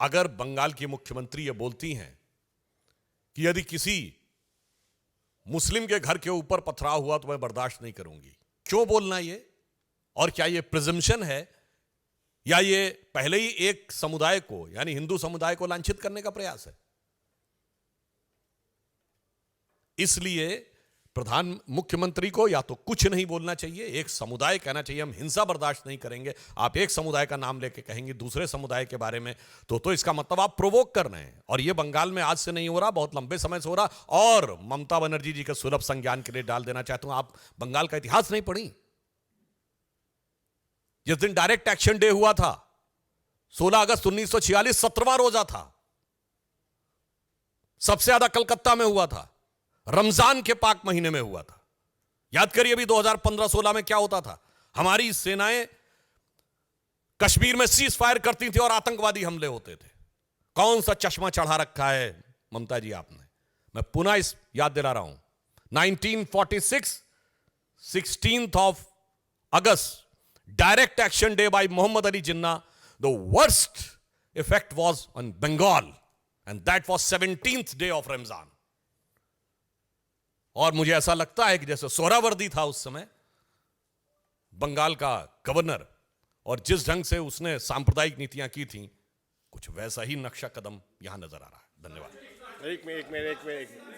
अगर बंगाल की मुख्यमंत्री ये बोलती हैं कि यदि किसी मुस्लिम के घर के ऊपर पथराव हुआ तो मैं बर्दाश्त नहीं करूंगी, क्यों बोलना ये? और क्या ये प्रिजम्पशन है या ये पहले ही एक समुदाय को यानी हिंदू समुदाय को लांछित करने का प्रयास है? इसलिए मुख्यमंत्री को या तो कुछ नहीं बोलना चाहिए, एक समुदाय कहना चाहिए हम हिंसा बर्दाश्त नहीं करेंगे। आप एक समुदाय का नाम लेके कहेंगे दूसरे समुदाय के बारे में तो इसका मतलब आप प्रोवोक कर रहे हैं। और ये बंगाल में आज से नहीं हो रहा, बहुत लंबे समय से हो रहा। और ममता बनर्जी जी के सुलभ संज्ञान के लिए डाल देना चाहता हूं, आप बंगाल का इतिहास नहीं पढ़ी? जिस दिन डायरेक्ट एक्शन डे हुआ था 16 अगस्त 1946, 17वां रोजा था, सबसे ज्यादा कलकत्ता में हुआ था, रमजान के पाक महीने में हुआ था। याद करिए अभी 2015-16 में क्या होता था। हमारी सेनाएं कश्मीर में सीज फायर करती थी और आतंकवादी हमले होते थे। कौन सा चश्मा चढ़ा रखा है ममता जी आपने? मैं पुनः इस याद दिला रहा हूं, 1946 16th of August, direct action day by Muhammad Ali Jinnah. The worst effect was on Bengal and that was 17th day of Ramzan. और मुझे ऐसा लगता है कि जैसे सोहरावर्दी था उस समय बंगाल का गवर्नर, और जिस ढंग से उसने सांप्रदायिक नीतियां की थी, कुछ वैसा ही नक्शा कदम यहां नजर आ रहा है। धन्यवाद। एक मिनट।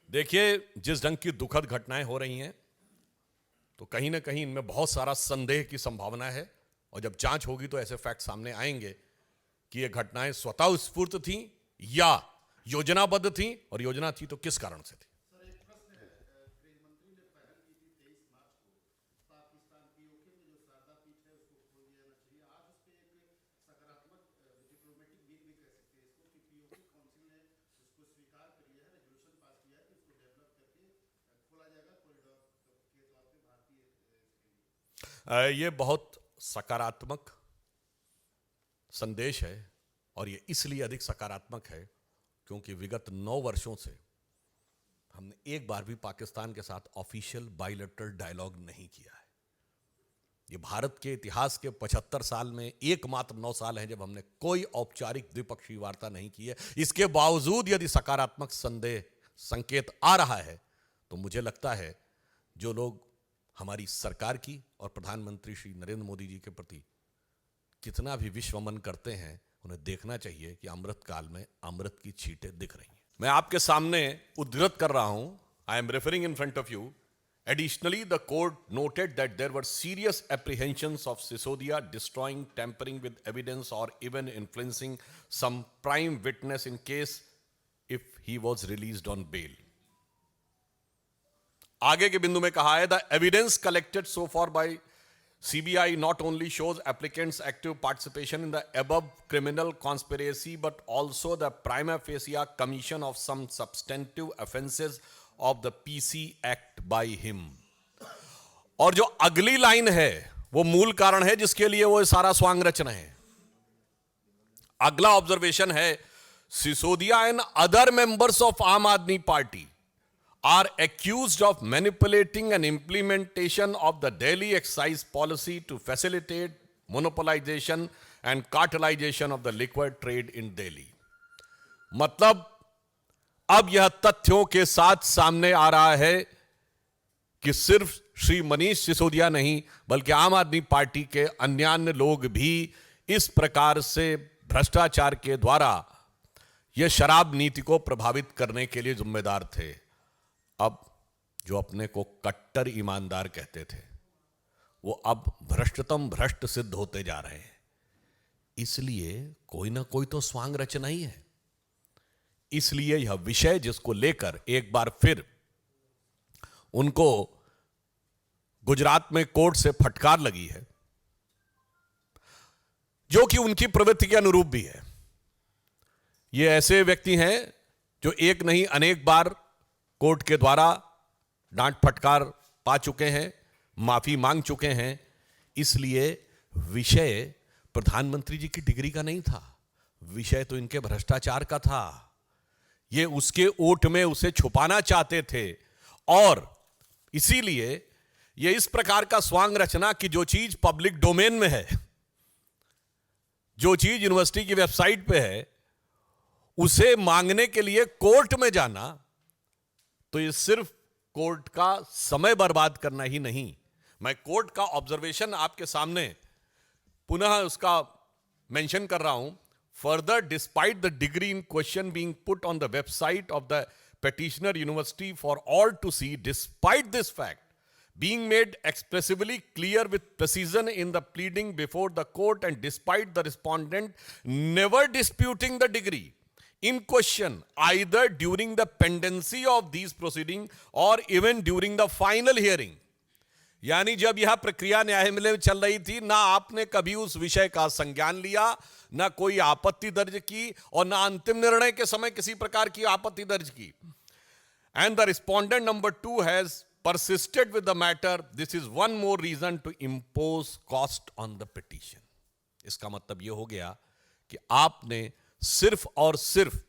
देखिए, जिस ढंग की दुखद घटनाएं हो रही हैं तो कहीं ना कहीं इनमें बहुत सारा संदेह की संभावना है। और जब जांच होगी तो ऐसे फैक्ट सामने आएंगे कि ये घटनाएं स्वतः स्फूर्त थी या योजनाबद्ध थी, और योजना थी तो किस कारण से थी। ये बहुत सकारात्मक संदेश है, और ये इसलिए अधिक सकारात्मक है क्योंकि विगत 9 वर्षों से हमने एक बार भी पाकिस्तान के साथ ऑफिशियल बायलैटरल डायलॉग नहीं किया है। ये भारत के इतिहास के 75 साल में एकमात्र 9 साल हैं जब हमने कोई औपचारिक द्विपक्षीय वार्ता नहीं की है। इसके बावजूद यदि सकारात्मक संकेत आ रहा है तो मुझे लगता है जो लोग हमारी सरकार की और प्रधानमंत्री श्री नरेंद्र मोदी जी के प्रति कितना भी विश्वमन करते हैं, उन्हें देखना चाहिए कि अमृत काल में अमृत की छींटें दिख रही हैं। मैं आपके सामने उद्धृत कर रहा हूं, I am referring in front of you. Additionally, the court noted that there were serious apprehensions of Sisodia destroying, tampering with evidence, or even influencing some prime witness in case if he was released on bail. आगे के बिंदु में कहा है, the evidence collected so far by CBI not only shows applicants' active participation in the above criminal conspiracy, but also the prima facie commission of some substantive offences of the PC Act by him. और जो अगली line है वो मूल कारण है जिसके लिए वो सारा स्वांग रच रहे हैं। अगला ऑब्जर्वेशन है, Sisodia and other members of आम आदमी party are accused of manipulating and implementation of the Delhi excise policy to facilitate monopolization and cartelization of the liquor trade in Delhi. मतलब अब यह तथ्यों के साथ सामने आ रहा है कि सिर्फ श्री मनीष सिसोदिया नहीं बल्कि आम आदमी पार्टी के अन्य लोग भी इस प्रकार से भ्रष्टाचार के द्वारा यह शराब नीति को प्रभावित करने के लिए जिम्मेदार थे। अब जो अपने को कट्टर ईमानदार कहते थे वो अब भ्रष्टतम भ्रष्ट सिद्ध होते जा रहे हैं। इसलिए कोई ना कोई तो स्वांग रचना ही है। इसलिए यह विषय जिसको लेकर एक बार फिर उनको गुजरात में कोर्ट से फटकार लगी है, जो कि उनकी प्रवृत्ति के अनुरूप भी है। ये ऐसे व्यक्ति हैं जो एक नहीं अनेक बार कोर्ट के द्वारा डांट फटकार पा चुके हैं, माफी मांग चुके हैं। इसलिए विषय प्रधानमंत्री जी की डिग्री का नहीं था, विषय तो इनके भ्रष्टाचार का था, ये उसके ओट में उसे छुपाना चाहते थे। और इसीलिए ये इस प्रकार का स्वांग रचना कि जो चीज पब्लिक डोमेन में है, जो चीज यूनिवर्सिटी की वेबसाइट पे है, उसे मांगने के लिए कोर्ट में जाना, तो ये सिर्फ कोर्ट का समय बर्बाद करना ही नहीं। मैं कोर्ट का ऑब्जर्वेशन आपके सामने पुनः उसका मेंशन कर रहा हूं। Further, despite the degree in question being put on the website of the petitioner university for all to see, despite this fact being made expressively clear with precision in the pleading before the court, and despite the respondent never disputing the degree in question either during the pendency of these proceedings or even during the final hearing। यानी जब यह प्रक्रिया न्यायालय में चल रही थी, ना आपने कभी उस विषय का संज्ञान लिया, ना कोई आपत्ति दर्ज की, और ना अंतिम निर्णय के समय किसी प्रकार की आपत्ति दर्ज की। And the respondent number 2 has persisted with the matter, this is one more reason to impose cost on the petition। इसका मतलब यह हो गया कि आपने सिर्फ और सिर्फ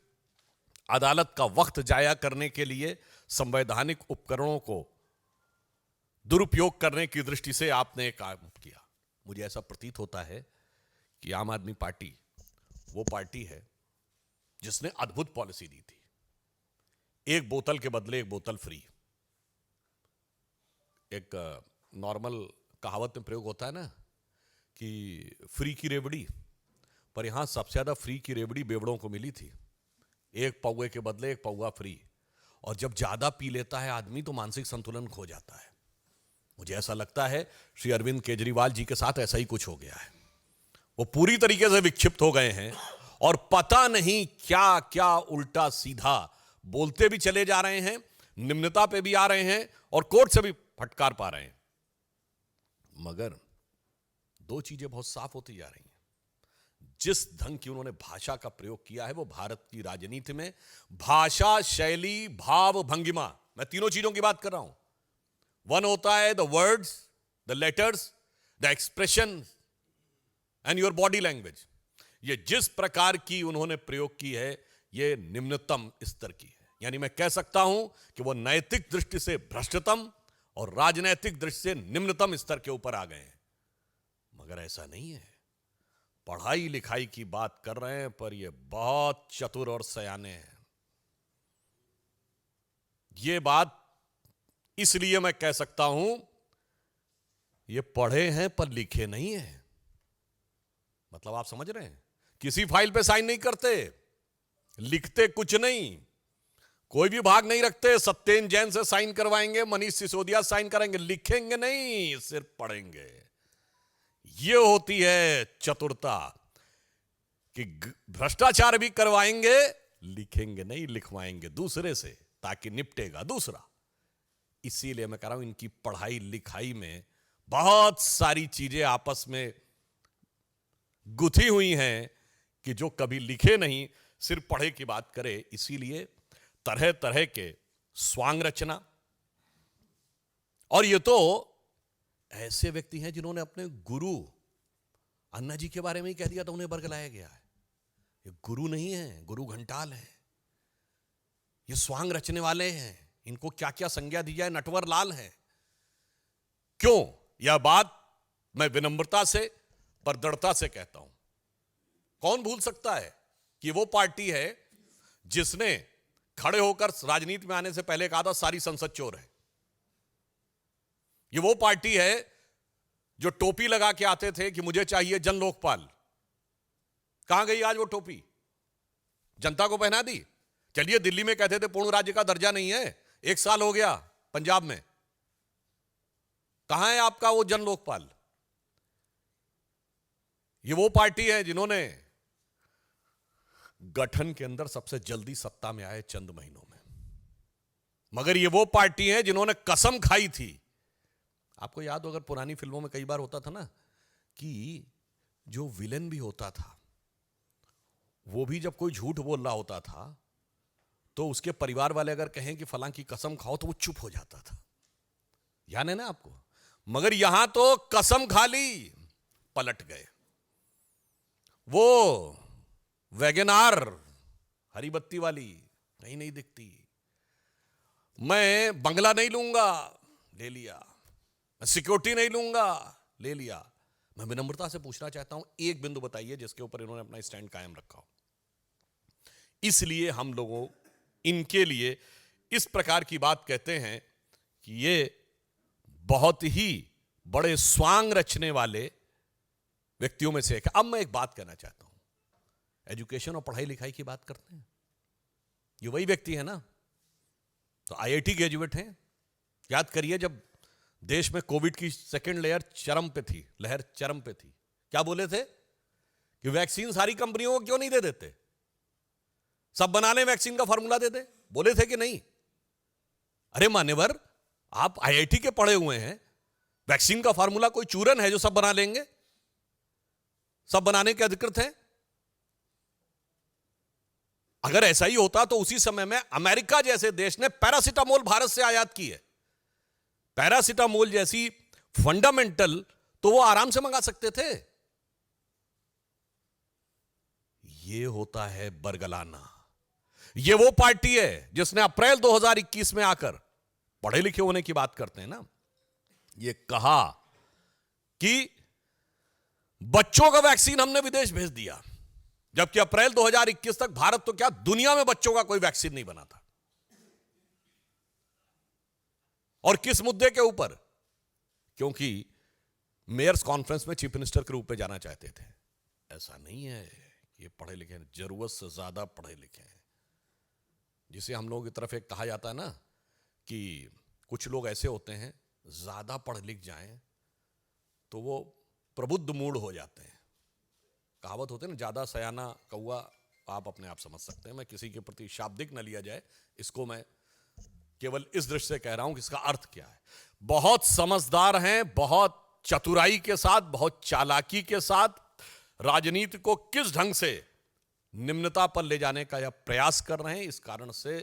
अदालत का वक्त जाया करने के लिए संवैधानिक उपकरणों को दुरुपयोग करने की दृष्टि से आपने काम किया। मुझे ऐसा प्रतीत होता है कि आम आदमी पार्टी वो पार्टी है जिसने अद्भुत पॉलिसी दी थी, एक बोतल के बदले एक बोतल फ्री। एक नॉर्मल कहावत में प्रयोग होता है ना कि फ्री की रेवड़ी, पर यहां सबसे ज्यादा फ्री की रेवड़ी बेवड़ों को मिली थी, एक पौवे के बदले एक पौवा फ्री। और जब ज्यादा पी लेता है आदमी तो मानसिक संतुलन खो जाता है। मुझे ऐसा लगता है श्री अरविंद केजरीवाल जी के साथ ऐसा ही कुछ हो गया है। वो पूरी तरीके से विक्षिप्त हो गए हैं और पता नहीं क्या क्या उल्टा सीधा बोलते भी चले जा रहे हैं, निम्नता पे भी आ रहे हैं और कोर्ट से भी फटकार पा रहे हैं। मगर दो चीजें बहुत साफ होती जा रही हैं। जिस ढंग की उन्होंने भाषा का प्रयोग किया है वो भारत की राजनीति में भाषा, शैली, भाव, भंगिमा, मैं तीनों चीजों की बात कर रहा हूं। वन होता है the words, the letters, the expression and your body language. ये जिस प्रकार की उन्होंने प्रयोग की है ये निम्नतम स्तर की है। यानी मैं कह सकता हूं कि वो नैतिक दृष्टि से भ्रष्टतम और राजनैतिक दृष्टि से निम्नतम स्तर के ऊपर आ गए हैं। मगर ऐसा नहीं है, पढ़ाई लिखाई की बात कर रहे हैं पर ये बहुत चतुर और सयाने हैं। ये बात इसलिए मैं कह सकता हूं, ये पढ़े हैं पर लिखे नहीं है। मतलब आप समझ रहे हैं, किसी फाइल पे साइन नहीं करते, लिखते कुछ नहीं, कोई भी भाग नहीं रखते। सत्येन जैन से साइन करवाएंगे, मनीष सिसोदिया साइन कराएंगे, लिखेंगे नहीं, सिर्फ पढ़ेंगे। यह होती है चतुरता कि भ्रष्टाचार भी करवाएंगे, लिखेंगे नहीं, लिखवाएंगे दूसरे से ताकि निपटेगा दूसरा। इसीलिए मैं कह रहा हूं इनकी पढ़ाई लिखाई में बहुत सारी चीजें आपस में गुथी हुई हैं कि जो कभी लिखे नहीं, सिर्फ पढ़े की बात करे। इसीलिए तरह तरह के स्वांग रचना। और ये तो ऐसे व्यक्ति हैं जिन्होंने अपने गुरु अन्ना जी के बारे में ही कह दिया था, उन्हें बरगलाया गया है। ये गुरु नहीं है, गुरु घंटाल है। ये स्वांग रचने वाले हैं, इनको क्या क्या संज्ञा दी जाए, नटवर लाल है। क्यों? यह बात मैं विनम्रता से पर दृढ़ता से कहता हूं। कौन भूल सकता है कि वो पार्टी है जिसने खड़े होकर राजनीति में आने से पहले कहा था सारी संसद चोर है। ये वो पार्टी है जो टोपी लगा के आते थे कि मुझे चाहिए जन लोकपाल। कहां गई आज वो टोपी? जनता को पहना दी। चलिए, दिल्ली में कहते थे पूर्ण राज्य का दर्जा नहीं है, 1 साल हो गया पंजाब में, कहां है आपका वो जन लोकपाल? ये वो पार्टी है जिन्होंने गठन के अंदर सबसे जल्दी सत्ता में आए चंद महीनों में। मगर ये वो पार्टी है जिन्होंने कसम खाई थी। आपको याद हो, अगर पुरानी फिल्मों में कई बार होता था ना कि जो विलेन भी होता था वो भी जब कोई झूठ बोल रहा होता था तो उसके परिवार वाले अगर कहें कि फलां की कसम खाओ तो वो चुप हो जाता था। याद है ना आपको? मगर यहां तो कसम खा ली, पलट गए। वो वैगनार हरी बत्ती वाली कहीं नहीं दिखती। मैं बंगला नहीं लूंगा, ले लिया। मैं सिक्योरिटी नहीं लूंगा, ले लिया। मैं विनम्रता से पूछना चाहता हूं, एक बिंदु बताइए जिसके ऊपर इन्होंने अपना स्टैंड कायम रखा हो। इसलिए हम लोगों इनके लिए इस प्रकार की बात कहते हैं कि ये बहुत ही बड़े स्वांग रचने वाले व्यक्तियों में से एक है। अब मैं एक बात कहना चाहता हूं, एजुकेशन और पढ़ाई लिखाई की बात करते हैं, ये वही व्यक्ति है ना, तो आईआईटी ग्रेजुएट हैं। याद करिए जब देश में कोविड की सेकेंड लहर चरम पे थी, क्या बोले थे कि वैक्सीन सारी कंपनियों को क्यों नहीं दे देते, सब बना लें, वैक्सीन का फॉर्मूला दे दे, बोले थे कि नहीं? अरे मान्यवर, आप आईआईटी के पढ़े हुए हैं, वैक्सीन का फॉर्मूला कोई चूरन है जो सब बना लेंगे? सब बनाने के अधिकृत हैं। अगर ऐसा ही होता तो उसी समय में अमेरिका जैसे देश ने पैरासिटामोल भारत से आयात की है। पैरासिटामोल जैसी फंडामेंटल तो वो आराम से मंगा सकते थे। ये होता है बरगलाना। ये वो पार्टी है जिसने अप्रैल 2021 में आकर, पढ़े लिखे होने की बात करते हैं ना, ये कहा कि बच्चों का वैक्सीन हमने विदेश भेज दिया, जबकि अप्रैल 2021 तक भारत तो क्या दुनिया में बच्चों का कोई वैक्सीन नहीं बना था। और किस मुद्दे के ऊपर? क्योंकि मेयर्स कॉन्फ्रेंस में चीफ मिनिस्टर के रूप में जाना चाहते थे। ऐसा नहीं है, ये पढ़े लिखे हैं, जरूरत से ज्यादा पढ़े लिखे हैं। जिसे हम लोगों की तरफ एक कहा जाता है ना कि कुछ लोग ऐसे होते हैं, ज्यादा पढ़ लिख जाएं तो वो प्रबुद्ध मूड हो जाते हैं। कहावत होते हैं ना, ज्यादा सयाना कौवा, आप अपने आप समझ सकते हैं। मैं किसी के प्रति शाब्दिक न लिया जाए, इसको मैं केवल इस दृष्टि से कह रहा हूं कि इसका अर्थ क्या है। बहुत समझदार हैं, बहुत चतुराई के साथ, बहुत चालाकी के साथ राजनीति को किस ढंग से निम्नता पर ले जाने का यह प्रयास कर रहे हैं। इस कारण से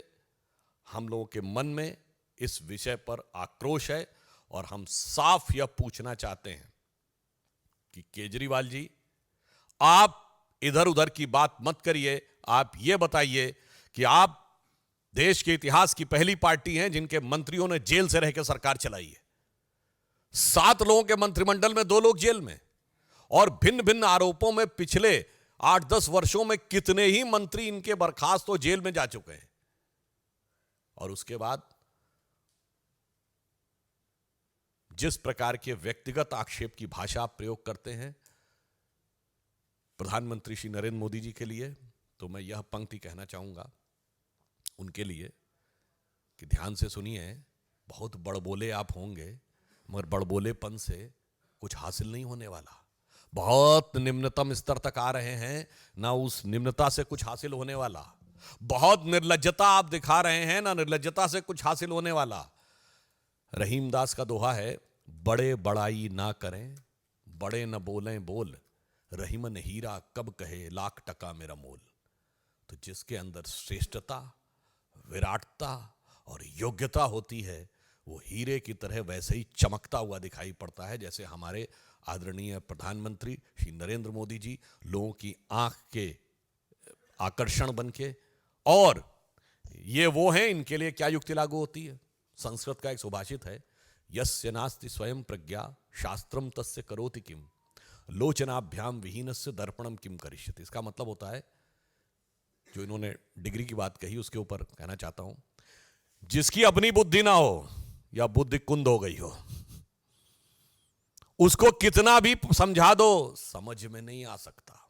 हम लोगों के मन में इस विषय पर आक्रोश है और हम साफ यह पूछना चाहते हैं कि केजरीवाल जी, आप इधर उधर की बात मत करिए। आप यह बताइए कि आप देश के इतिहास की पहली पार्टी हैं जिनके मंत्रियों ने जेल से रहकर सरकार चलाई है। 7 लोगों के मंत्रिमंडल में 2 लोग जेल में, और भिन्न भिन्न आरोपों में पिछले 8-10 वर्षों में कितने ही मंत्री इनके बर्खास्त तो जेल में जा चुके हैं। और उसके बाद जिस प्रकार के व्यक्तिगत आक्षेप की भाषा आप प्रयोग करते हैं प्रधानमंत्री श्री नरेंद्र मोदी जी के लिए, तो मैं यह पंक्ति कहना चाहूंगा उनके लिए कि ध्यान से सुनिए। बहुत बड़बोले आप होंगे, मगर बड़बोलेपन से कुछ हासिल नहीं होने वाला। बहुत निम्नतम स्तर तक आ रहे हैं, ना उस निम्नता से कुछ हासिल होने वाला। बहुत निर्लज्जता आप दिखा रहे हैं, ना निर्लज्जता से कुछ हासिल होने वाला। रहीमदास का दोहा है, बड़े बड़ाई ना करें, बड़े न बोलें बोल, रहीमन हीरा कब कहे लाख टका मेरा मोल। तो जिसके अंदर श्रेष्ठता, विराटता और योग्यता होती है, वो हीरे की तरह वैसे ही चमकता हुआ दिखाई पड़ता है, जैसे हमारे आदरणीय प्रधानमंत्री श्री नरेंद्र मोदी जी लोगों की आंख के आकर्षण बनके। और ये वो हैं, इनके लिए क्या युक्ति लागू होती है? संस्कृत का एक सुभाषित है, यस्य नास्ति स्वयं प्रज्ञा शास्त्रम तस्य करोति किम, लोचनाभ्याम विहीनस्य दर्पणम किम करिष्यति। इसका मतलब होता है, जो इन्होंने डिग्री की बात कही उसके ऊपर कहना चाहता हूं, जिसकी अपनी बुद्धि ना हो या बुद्धि कुंद हो गई हो, उसको कितना भी समझा दो समझ में नहीं आ सकता।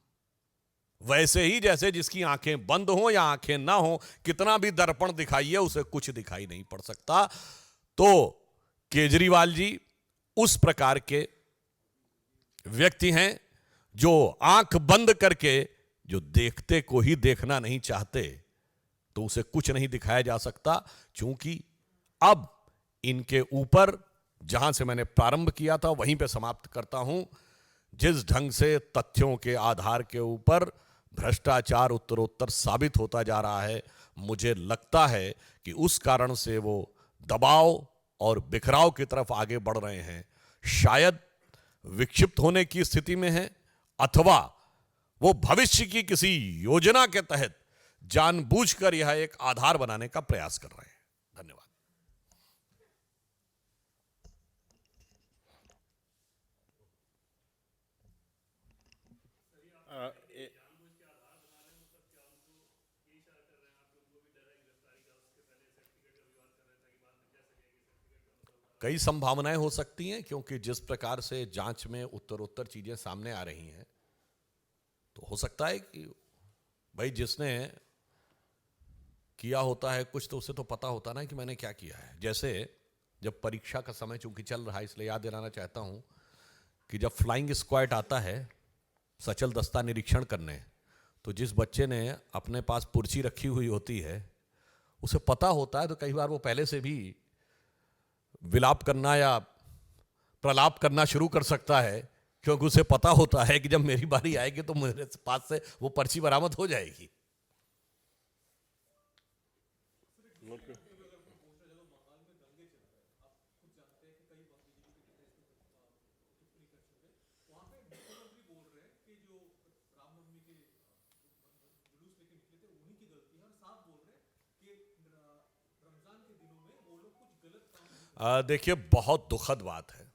वैसे ही जैसे जिसकी आंखें बंद हो या आंखें ना हो, कितना भी दर्पण दिखाइए उसे कुछ दिखाई नहीं पड़ सकता। तो केजरीवाल जी उस प्रकार के व्यक्ति हैं जो आंख बंद करके, जो देखते को ही देखना नहीं चाहते, तो उसे कुछ नहीं दिखाया जा सकता। क्योंकि अब इनके ऊपर, जहां से मैंने प्रारंभ किया था वहीं पे समाप्त करता हूं, जिस ढंग से तथ्यों के आधार के ऊपर भ्रष्टाचार उत्तरोत्तर साबित होता जा रहा है, मुझे लगता है कि उस कारण से वो दबाव और बिखराव की तरफ आगे बढ़ रहे हैं। शायद विक्षिप्त होने की स्थिति में है, अथवा वो भविष्य की किसी योजना के तहत जानबूझकर यह एक आधार बनाने का प्रयास कर रहे हैं। धन्यवाद। कई संभावनाएं हो सकती हैं, क्योंकि जिस प्रकार से जांच में उत्तरोत्तर चीजें सामने आ रही हैं, तो हो सकता है कि भाई जिसने किया होता है कुछ, तो उसे तो पता होता ना कि मैंने क्या किया है। जैसे जब परीक्षा का समय चूंकि चल रहा है, इसलिए याद दिलाना चाहता हूं कि जब फ्लाइंग स्क्वाड आता है सचल दस्ता निरीक्षण करने, तो जिस बच्चे ने अपने पास पुर्ची रखी हुई होती है उसे पता होता है, तो कई बार वो पहले से भी विलाप करना या प्रलाप करना शुरू कर सकता है, क्योंकि उसे पता होता है कि जब मेरी बारी आएगी तो मेरे पास से वो पर्ची बरामद हो जाएगी। देखिए, बहुत दुखद बात है